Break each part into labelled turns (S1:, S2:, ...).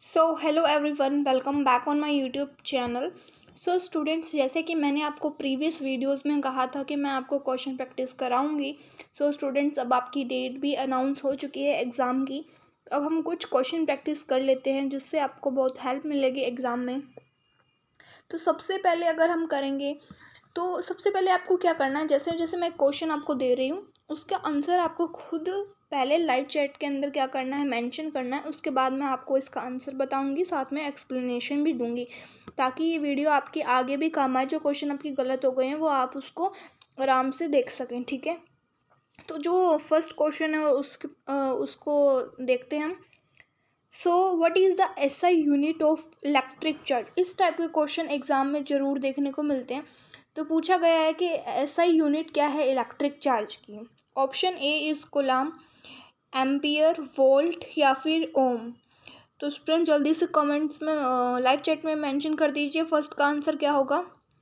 S1: So hello everyone, welcome back on my YouTube channel. So students, जैसे कि मैंने आपको प्रीवियस वीडियोस में कहा था कि मैं आपको क्वेश्चन प्रैक्टिस कराऊंगी। सो स्टूडेंट्स, अब आपकी डेट भी अनाउंस हो चुकी है एग्ज़ाम की। अब हम कुछ क्वेश्चन प्रैक्टिस कर लेते हैं जिससे आपको बहुत हेल्प मिलेगी एग्ज़ाम में। तो सबसे पहले अगर हम करेंगे तो सबसे पहले आपको क्या करना है, जैसे जैसे मैं क्वेश्चन आपको दे रही हूँ उसका आंसर आपको खुद पहले लाइव चैट के अंदर क्या करना है, मेंशन करना है। उसके बाद मैं आपको इसका आंसर बताऊंगी, साथ में एक्सप्लेनेशन भी दूंगी, ताकि ये वीडियो आपकी आगे भी काम आए। जो क्वेश्चन आपकी गलत हो गए हैं वो आप उसको आराम से देख सकें, ठीक है। तो जो फर्स्ट क्वेश्चन है उसको देखते हैं हम। So what is the SI unit of electric charge. इस टाइप के क्वेश्चन एग्जाम में ज़रूर देखने को मिलते हैं। तो पूछा गया है कि एसआई यूनिट क्या है इलेक्ट्रिक चार्ज की। Option A is coulomb, ampere, volt या फिर ओम। तो स्टूडेंट जल्दी से कमेंट्स में लाइव चैट में मेंशन कर दीजिए फर्स्ट का आंसर क्या होगा।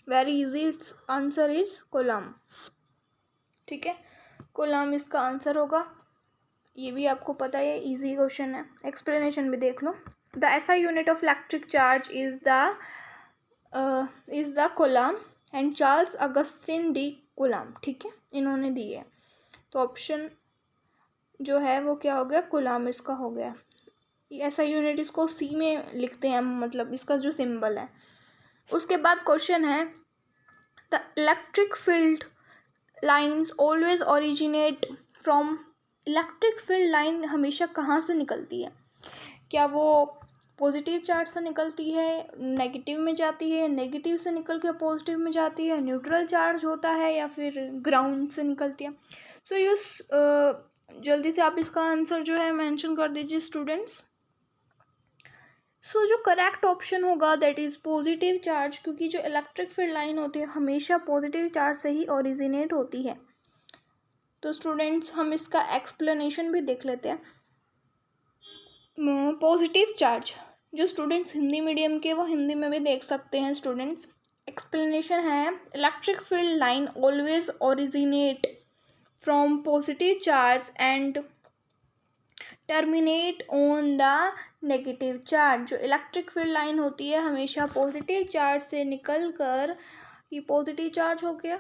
S1: Very easy, it's answer is coulomb, ठीक है। कूलम इसका आंसर होगा। ये भी आपको पता है, इजी क्वेश्चन है। एक्सप्लेनेशन भी देख लो। The SI unit of electric charge is the coulomb and Charles Augustin de Coulomb, ठीक है, इन्होंने दी है। तो ऑप्शन जो है वो क्या हो गया, कूलम इसका हो गया। एसआई यूनिट इसको सी में लिखते हैं, मतलब इसका जो सिंबल है। उसके बाद क्वेश्चन है, the electric field lines always originate from. Electric field line हमेशा कहाँ से निकलती है? क्या वो पॉजिटिव चार्ज से निकलती है, नेगेटिव में जाती है, नेगेटिव से निकल के पॉजिटिव में जाती है, न्यूट्रल चार्ज होता है, या फिर ग्राउंड से निकलती है? सो जल्दी से आप इसका आंसर जो है मेंशन कर दीजिए स्टूडेंट्स। सो जो करेक्ट ऑप्शन होगा दैट इज़ पॉजिटिव चार्ज, क्योंकि जो इलेक्ट्रिक फील्ड लाइन होती है हमेशा पॉजिटिव चार्ज से ही ओरिजिनेट होती है। तो स्टूडेंट्स हम इसका एक्सप्लेनेशन भी देख लेते हैं। पॉजिटिव चार्ज, जो स्टूडेंट्स हिंदी मीडियम के वो हिंदी में भी देख सकते हैं स्टूडेंट्स। एक्सप्लेनेशन है, electric field line always originate from positive charge and terminate on the negative charge. जो इलेक्ट्रिक फील्ड लाइन होती है हमेशा पॉजिटिव चार्ज से निकल कर, ये पॉजिटिव चार्ज हो गया,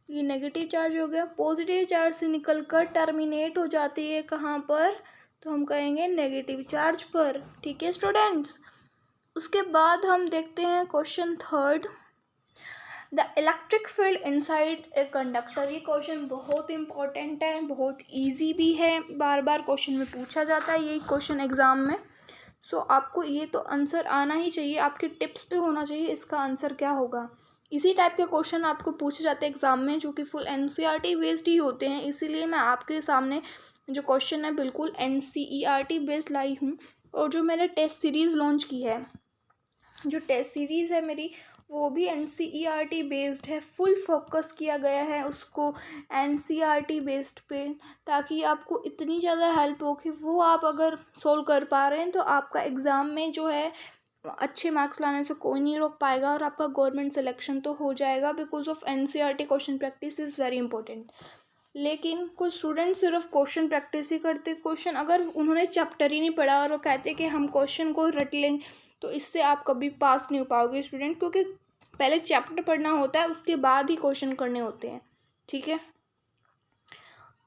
S1: ये नेगेटिव चार्ज हो गया, पॉजिटिव चार्ज से निकल कर टर्मिनेट हो जाती है कहाँ पर, तो हम कहेंगे नेगेटिव चार्ज पर, ठीक है स्टूडेंट्स। उसके बाद हम देखते हैं question third, the electric field inside a conductor. ये क्वेश्चन बहुत इंपॉर्टेंट है, बहुत इजी भी है, बार बार क्वेश्चन में पूछा जाता है यही क्वेश्चन एग्जाम में। सो आपको ये तो आंसर आना ही चाहिए, आपके टिप्स पे होना चाहिए इसका आंसर क्या होगा। इसी टाइप के क्वेश्चन आपको पूछे जाते हैं एग्जाम में, जो कि फुल एनसीईआरटी बेस्ड ही होते हैं। इसीलिए मैं आपके सामने जो क्वेश्चन है बिल्कुल एनसीईआरटी बेस्ड लाई हूँ। और जो मैंने टेस्ट सीरीज़ लॉन्च की है, जो टेस्ट सीरीज़ है मेरी, वो भी एनसीईआरटी बेस्ड है। फुल फोकस किया गया है उसको एनसीईआरटी बेस्ड पे, ताकि आपको इतनी ज़्यादा हेल्प हो कि वो आप अगर सोल्व कर पा रहे हैं तो आपका एग्ज़ाम में जो है अच्छे मार्क्स लाने से कोई नहीं रोक पाएगा, और आपका गवर्नमेंट सिलेक्शन तो हो जाएगा। Because of NCERT question practice is very important. लेकिन कुछ स्टूडेंट सिर्फ क्वेश्चन प्रैक्टिस ही करते, क्वेश्चन अगर उन्होंने चैप्टर ही नहीं पढ़ा और वो कहते कि हम क्वेश्चन को रट लें, तो इससे आप कभी पास नहीं हो पाओगे स्टूडेंट, क्योंकि पहले चैप्टर पढ़ना होता है उसके बाद ही क्वेश्चन करने होते हैं, ठीक है।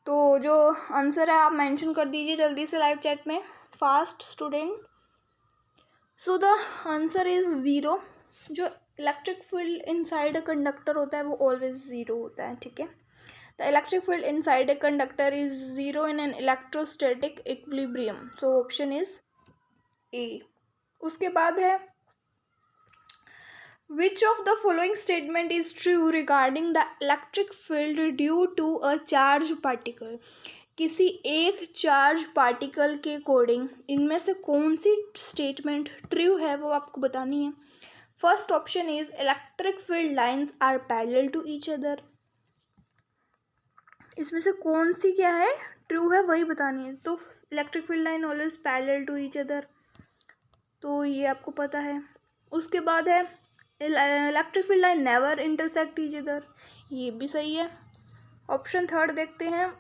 S1: तो जो आंसर है आप मेंशन कर दीजिए जल्दी से लाइव चैट में, fast student. So the answer is zero. जो electric field inside a conductor होता है वो ऑलवेज ज़ीरो होता है, ठीक है। The electric field inside a conductor is zero in an electrostatic equilibrium. So option is A. उसके बाद है, which of the following statement is true regarding the electric field due to a charged particle? किसी एक charge particle के according इनमें से कौन सी statement true है वो आपको बतानी है। First option is electric field lines are parallel to each other. इसमें से कौन सी क्या है, ट्रू है, वही बतानी है। तो electric field line always parallel to each other, तो ये आपको पता है। उसके बाद है electric field line never intersect each other, ये भी सही है। ऑप्शन थर्ड देखते हैं,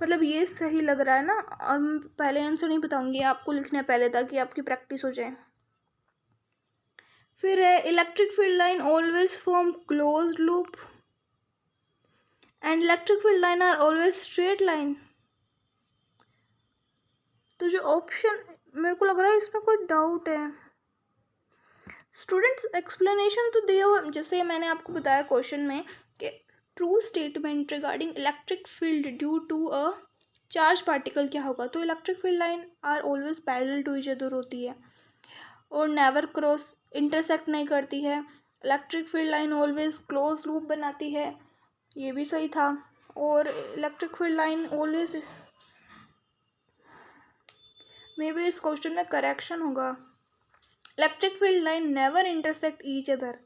S1: मतलब ये सही लग रहा है ना। और मैं पहले आंसर नहीं बताऊंगी, आपको लिखना है पहले ताकि आपकी प्रैक्टिस हो जाए। फिर है electric field line always form closed loop and electric field line are always straight line. तो जो ऑप्शन, मेरे को लग रहा है इसमें कोई डाउट है। स्टूडेंट्स एक्सप्लेनेशन तो दिया हुआ, जैसे मैंने आपको बताया क्वेश्चन में कि true statement regarding electric field due to a charge particle क्या होगा। तो electric field line are always parallel to each other होती है और नेवर क्रॉस, इंटरसेक्ट नहीं करती है। Electric field line always close loop बनाती है, ये भी सही था। और electric field line always, may be इस क्वेश्चन में करेक्शन होगा, electric field line never intersect each other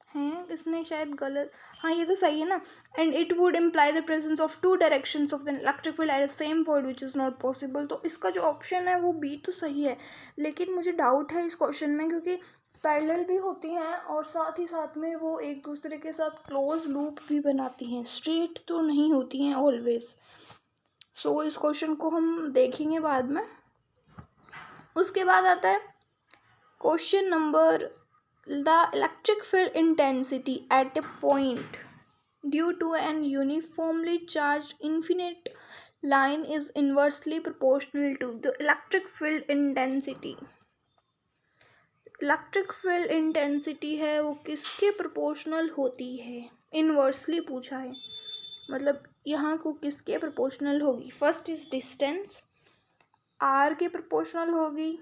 S1: हैं, इसने शायद गलत, हाँ ये तो सही है ना। And it would imply the presence of two directions of the electric field at the same point which is not possible. तो इसका जो ऑप्शन है वो बी तो सही है, लेकिन मुझे डाउट है इस क्वेश्चन में क्योंकि पैरेलल भी होती हैं और साथ ही साथ में वो एक दूसरे के साथ क्लोज लूप भी बनाती हैं, स्ट्रेट तो नहीं होती हैं ऑलवेज। सो इस क्वेश्चन को हम देखेंगे बाद में। उसके बाद आता है question number, the electric field intensity at a point due to an uniformly charged infinite line is inversely proportional to the electric field intensity। Electric field intensity है वो किसके प्रोपोर्शनल होती है, इन्वर्सली पूछा है, मतलब यहाँ को किसके प्रोपोर्शनल होगी। फर्स्ट इज डिस्टेंस, आर के प्रोपोर्शनल होगी,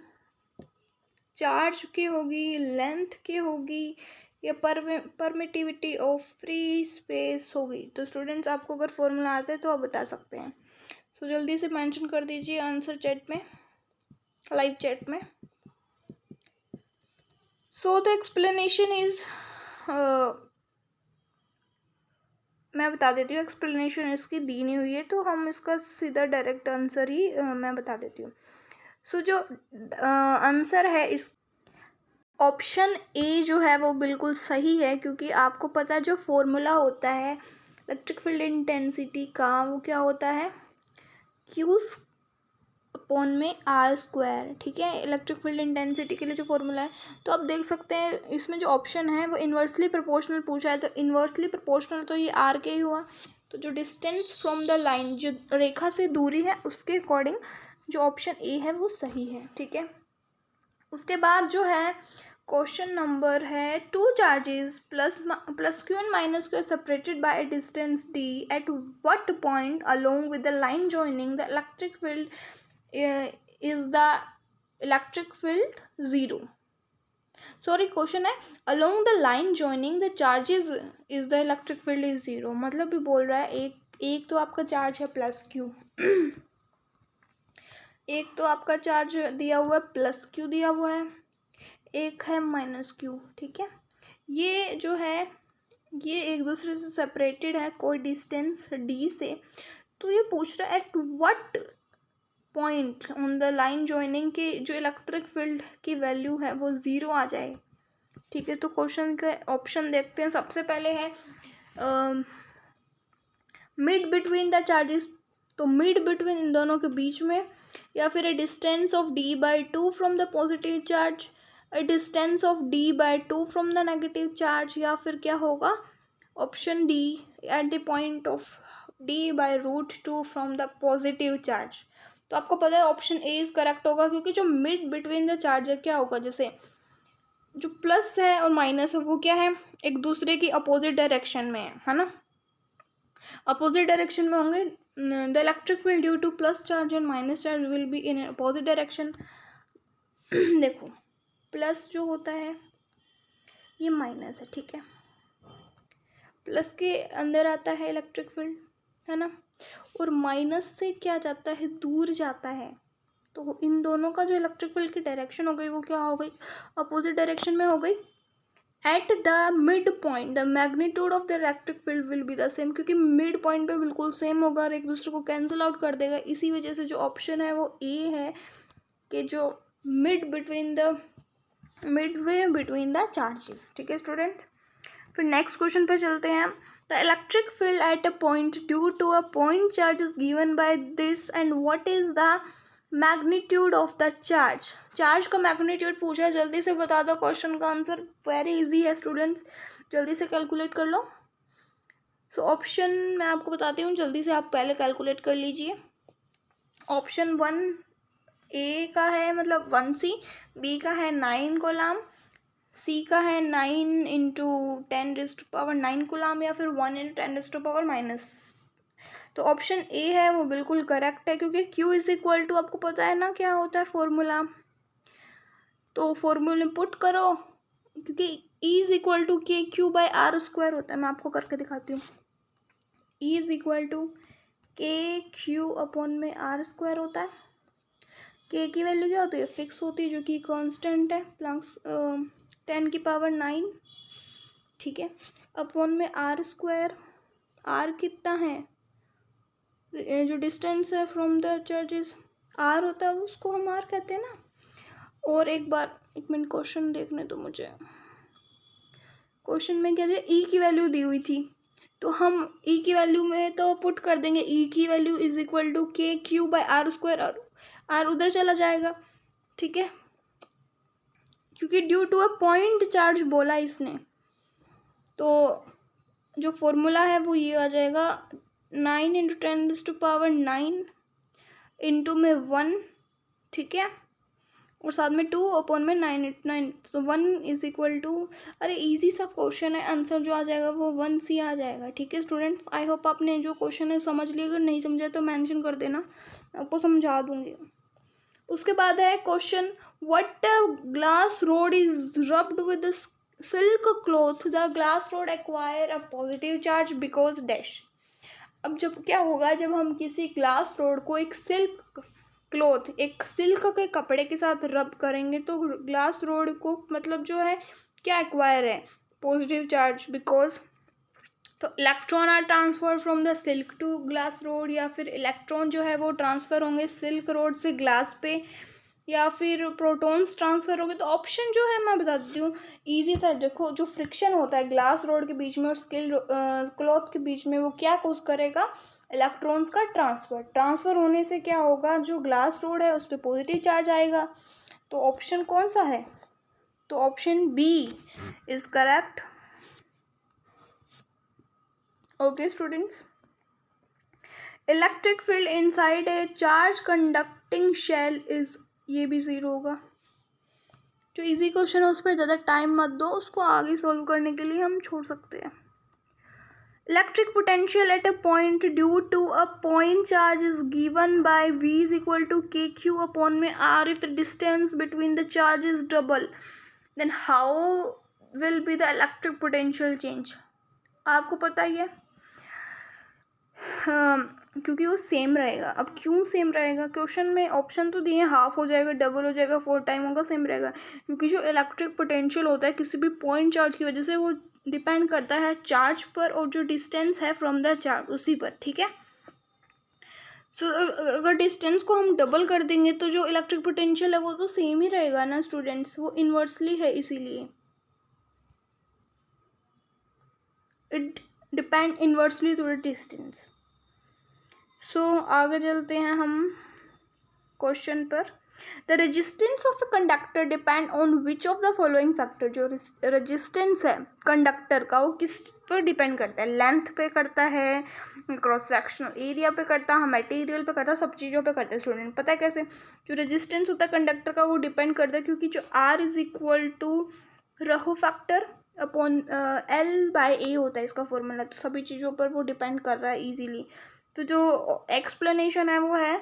S1: चार्ज की होगी, लेंथ की होगी, या परमिटिविटी ऑफ फ्री स्पेस होगी। तो स्टूडेंट्स आपको अगर फॉर्मूला आता है तो आप बता सकते हैं। सो जल्दी से मेंशन कर दीजिए आंसर चैट में, लाइव चैट में। सो द एक्सप्लेनेशन इज, मैं बता देती हूँ, एक्सप्लेनेशन इसकी दी नहीं हुई है तो हम इसका सीधा डायरेक्ट आंसर ही मैं बता देती हूँ। सो जो आंसर है इस ऑप्शन ए जो है वो बिल्कुल सही है, क्योंकि आपको पता है जो फॉर्मूला होता है इलेक्ट्रिक फील्ड इंटेंसिटी का वो क्या होता है, क्यू अपॉन में आर स्क्वायर। ठीक है, इलेक्ट्रिक फील्ड इंटेंसिटी के लिए जो फॉर्मूला है। तो आप देख सकते हैं इसमें जो ऑप्शन है वो इन्वर्सली प्रोपोर्शनल पूछा है, तो इन्वर्सली प्रोपोर्शनल तो ये आर के ही हुआ। तो जो डिस्टेंस फ्रॉम द लाइन, जो रेखा से दूरी है उसके अकॉर्डिंग जो ऑप्शन ए है वो सही है। ठीक है, उसके बाद जो है क्वेश्चन नंबर है, two charges plus q and minus q separated by a distance d at what point along with the line joining the electric field is the electric field zero. Sorry, question है along the line joining the charges is the electric field is zero. मतलब भी बोल रहा है एक तो आपका charge है प्लस क्यू एक तो आपका चार्ज दिया हुआ है प्लस क्यू दिया हुआ है, एक है माइनस क्यू। ठीक है, ये जो है ये एक दूसरे से सेपरेटेड है कोई डिस्टेंस डी से। तो ये पूछ रहा है eight what point on the line joining के जो इलेक्ट्रिक फील्ड की वैल्यू है वो ज़ीरो आ जाए। ठीक है, तो क्वेश्चन के ऑप्शन देखते हैं। सबसे पहले है मिड बिटवीन द चार्जेस, तो मिड बिटवीन इन दोनों के बीच में, या फिर a distance of d by 2 from the positive charge, a distance of d by 2 from the negative charge, या फिर क्या होगा option D at the point of d by root 2 from the positive charge। तो आपको पता है option A is correct होगा, क्योंकि जो मिड बिटवीन द चार्ज है क्या होगा, जैसे जो प्लस है और माइनस है वो क्या है, एक दूसरे की अपोजिट डायरेक्शन में है ना, अपोजिट डायरेक्शन में होंगे। The electric field due two plus charge and minus charge will be in opposite direction. देखो प्लस जो होता है ये माइनस है, ठीक है, प्लस के अंदर आता है इलेक्ट्रिक फील्ड है ना, और माइनस से क्या जाता है, दूर जाता है। तो इन दोनों का जो इलेक्ट्रिक फील्ड की डायरेक्शन हो गई वो क्या हो गई, अपोजिट डायरेक्शन में हो गई। At the mid point the magnitude of the electric field will be the same, क्योंकि मिड पॉइंट पे बिल्कुल सेम होगा और एक दूसरे को कैंसिल आउट कर देगा। इसी वजह से जो ऑप्शन है वो ए है कि जो मिडवे बिटवीन द चार्जेस। ठीक है स्टूडेंट्स, फिर नेक्स्ट क्वेश्चन पे चलते हैं। The electric field at a point due to a point charge is given by this, and what is the magnitude of the charge? Charge का magnitude पूछा है, जल्दी से बता दो क्वेश्चन का आंसर. वेरी इजी है स्टूडेंट्स, जल्दी से कैलकुलेट कर लो. सो ऑप्शन मैं आपको बताती हूँ, जल्दी से आप पहले कैलकुलेट कर लीजिए. ऑप्शन 1A का है मतलब 1C, B का है 9 कूलम, C का है 9 इंटू 10⁻⁹ कूलम, या फिर 1 इंटू 10⁻⁻। तो ऑप्शन ए है वो बिल्कुल करेक्ट है, क्योंकि Q इज इक्वल टू, आपको पता है ना क्या होता है फॉर्मूला. तो फॉर्मूले पुट करो, क्योंकि E is equal to KQ/R² होता है. मैं आपको करके दिखाती हूँ. E is equal to KQ/R² होता है. K की वैल्यू क्या होती है? फिक्स होती है, जो कि कांस्टेंट है, प्लस 10⁹ ठीक है, अपॉन में R². R कितना है? जो डिस्टेंस है फ्रॉम द चर्चेस R होता है, उसको हम R कहते हैं ना. और एक मिनट क्वेश्चन देखने तो मुझे. क्वेश्चन में क्या दिया? E की वैल्यू दी हुई थी, तो हम E की वैल्यू में तो पुट कर देंगे E की value is equal to KQ/R², और R उधर चला जाएगा. ठीक है, क्योंकि due to a point charge बोला इसने, तो जो फॉर्मूला है वो ये आ जाएगा 9 इंटू 10⁻⁹ इंटू में 1, ठीक है, और साथ में 2 अपॉन में 9, तो 1 इज इक्वल टू, अरे इजी सा क्वेश्चन है, आंसर जो आ जाएगा वो 1C आ जाएगा. ठीक है स्टूडेंट्स, आई होप आपने जो क्वेश्चन है समझ लिया. अगर नहीं समझे तो मेंशन कर देना, आपको समझा दूंगी. उसके बाद है question, what glass rod is rubbed with silk cloth, the glass rod acquire a positive charge because dash. अब जब क्या होगा, जब हम किसी ग्लास रोड को एक सिल्क क्लॉथ, एक सिल्क के कपड़े के साथ रब करेंगे, तो ग्लास रोड को मतलब जो है क्या एक्वायर है? पॉजिटिव चार्ज, बिकॉज तो electron are transfer from the silk to glass rod, या फिर इलेक्ट्रॉन जो है वो ट्रांसफ़र होंगे सिल्क रोड से ग्लास पे, या फिर प्रोटॉन्स ट्रांसफ़र होंगे. तो ऑप्शन जो है मैं बता देती हूँ, ईजी सा. देखो, जो फ्रिक्शन होता है ग्लास रोड के बीच में और क्लॉथ के बीच में, वो क्या कोज करेगा? इलेक्ट्रॉन्स का ट्रांसफ़र होने से क्या होगा, जो ग्लास रोड है उस पर पॉजिटिव चार्ज आएगा. तो ऑप्शन कौन सा है? तो option b is correct. Okay students, electric field inside a charge conducting shell is, ये भी 0 होगा. जो इजी क्वेश्चन है उस पर ज़्यादा टाइम मत दो, उसको आगे सॉल्व करने के लिए हम छोड़ सकते हैं. Electric potential at a point due to a point charge is given by V is equal to KQ upon में R. If the distance between the charge is double, then how will be the electric potential change. आपको पता ही है, क्योंकि वो same रहेगा. अब क्यों same रहेगा? क्वेश्चन में ऑप्शन तो दिए, हाफ हो जाएगा, डबल हो जाएगा, 4 टाइम होगा, सेम रहेगा. क्योंकि जो इलेक्ट्रिक पोटेंशियल होता है किसी भी पॉइंट चार्ज की वजह से, वो डिपेंड करता है चार्ज पर और जो डिस्टेंस है फ्रॉम द चार्ज उसी पर. ठीक है, सो अगर डिस्टेंस को हम डबल कर देंगे तो जो इलेक्ट्रिक पोटेंशियल है वो तो सेम ही रहेगा ना स्टूडेंट्स, वो इन्वर्सली है, इसीलिए it depend inversely to the distance. So आगे चलते हैं हम क्वेश्चन पर. The resistance of a conductor depend on which of the following factor. जो रेजिस्टेंस है कंडक्टर का वो किस पर डिपेंड करता है? लेंथ पे करता है, क्रॉस सेक्शनल एरिया पे करता है, मटेरियल पे करता है, सब चीज़ों पे करता है. स्टूडेंट पता है कैसे? जो रेजिस्टेंस होता है कंडक्टर का वो डिपेंड करता है, क्योंकि जो R इज इक्वल टू रहो फैक्टर अपॉन L/A होता है इसका फॉर्मूला. तो सभी चीज़ों पर वो डिपेंड कर रहा है ईजीली. तो जो एक्सप्लेनेशन है वो है,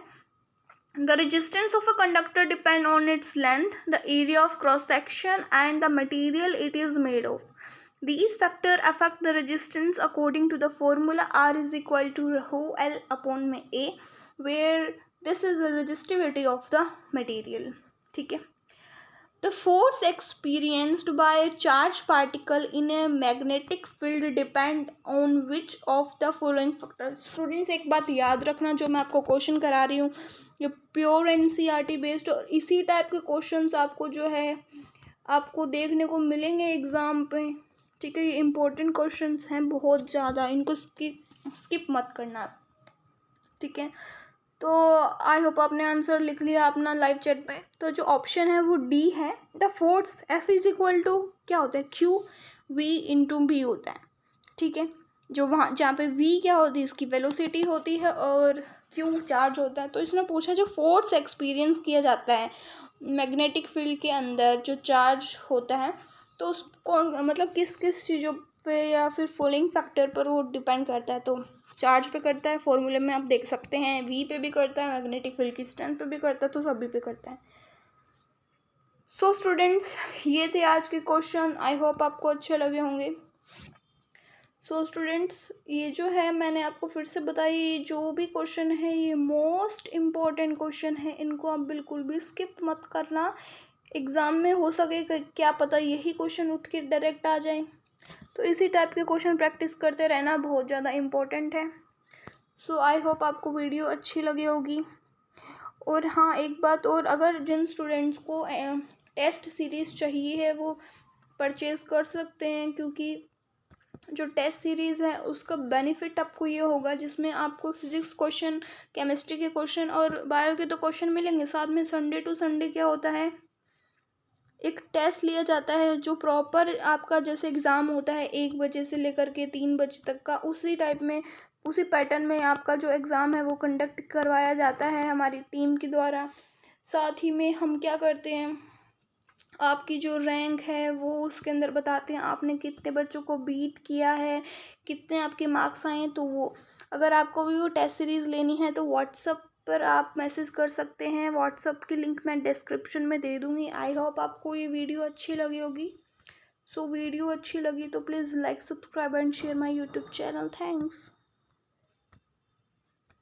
S1: the resistance of a conductor depend on its length, the area of cross section and the material it is made of. These factors affect the resistance according to the formula R is equal to rho L upon में A, where this is the resistivity of the material. ठीक है, the force experienced by a charged particle in a magnetic field depend on which of the following factors. Students एक बात याद रखना, जो मैं आपको क्वेश्चन करा रही हूँ ये प्योर NCERT बेस्ड, और इसी टाइप के क्वेश्चंस आपको जो है आपको देखने को मिलेंगे एग्जाम पे. ठीक है, ये इम्पोर्टेंट क्वेश्चंस हैं बहुत ज़्यादा, इनको स्किप मत करना, ठीक है। तो आई होप आपने आंसर लिख लिया अपना लाइव चैट पे। तो जो ऑप्शन है वो डी है, the force f is equal to क्या होता है, क्यू वी इंटू बी होता है, ठीक है। जो वहाँ जहाँ पे वी क्या होती है, इसकी वेलोसिटी होती है, और क्यू चार्ज होता है। तो इसने पूछा जो फोर्स एक्सपीरियंस किया जाता है मैग्नेटिक फील्ड के अंदर जो चार्ज होता है, तो उसको मतलब किस किस चीज़ों पे या फिर फूलिंग फैक्टर पर वो डिपेंड करता है। तो चार्ज पे करता है, फॉर्मूले में आप देख सकते हैं, वी पे भी करता है, मैग्नेटिक फील्ड की स्ट्रेंथ पे भी करता है, तो सभी पे करता है। सो स्टूडेंट्स, ये थे आज के क्वेश्चन, आई होप आपको अच्छे लगे होंगे। सो स्टूडेंट्स, ये जो है मैंने आपको फिर से बताई, जो भी क्वेश्चन है ये मोस्ट इम्पॉर्टेंट क्वेश्चन है, इनको आप बिल्कुल भी स्किप मत करना। एग्ज़ाम में हो सके क्या पता यही क्वेश्चन उठ के डायरेक्ट आ जाए, तो इसी टाइप के क्वेश्चन प्रैक्टिस करते रहना बहुत ज़्यादा इम्पोर्टेंट है। सो आई होप आपको वीडियो अच्छी लगी होगी। और हाँ, एक बात और, अगर जिन स्टूडेंट्स को टेस्ट सीरीज़ चाहिए है वो परचेज़ कर सकते हैं, क्योंकि जो टेस्ट सीरीज़ है उसका बेनिफिट आपको ये होगा जिसमें आपको फिज़िक्स क्वेश्चन, केमिस्ट्री के क्वेश्चन और बायो के तो क्वेश्चन मिलेंगे, साथ में संडे टू संडे क्या होता है, एक टेस्ट लिया जाता है जो प्रॉपर आपका जैसे एग्ज़ाम होता है 1 बजे से लेकर के 3 बजे तक का, उसी टाइप में उसी पैटर्न में आपका जो एग्ज़ाम है वो कंडक्ट करवाया जाता है हमारी टीम के द्वारा। साथ ही में हम क्या करते हैं, आपकी जो रैंक है वो उसके अंदर बताते हैं आपने कितने बच्चों को बीट किया है, कितने आपके मार्क्स आए हैं। तो वो अगर आपको भी वो टेस्ट सीरीज़ लेनी है तो व्हाट्सअप पर आप मैसेज कर सकते हैं, व्हाट्सअप की लिंक मैं डिस्क्रिप्शन में दे दूँगी। आई होप आपको ये वीडियो अच्छी लगी होगी। सो वीडियो अच्छी लगी तो please like, subscribe and share my YouTube channel. Thanks.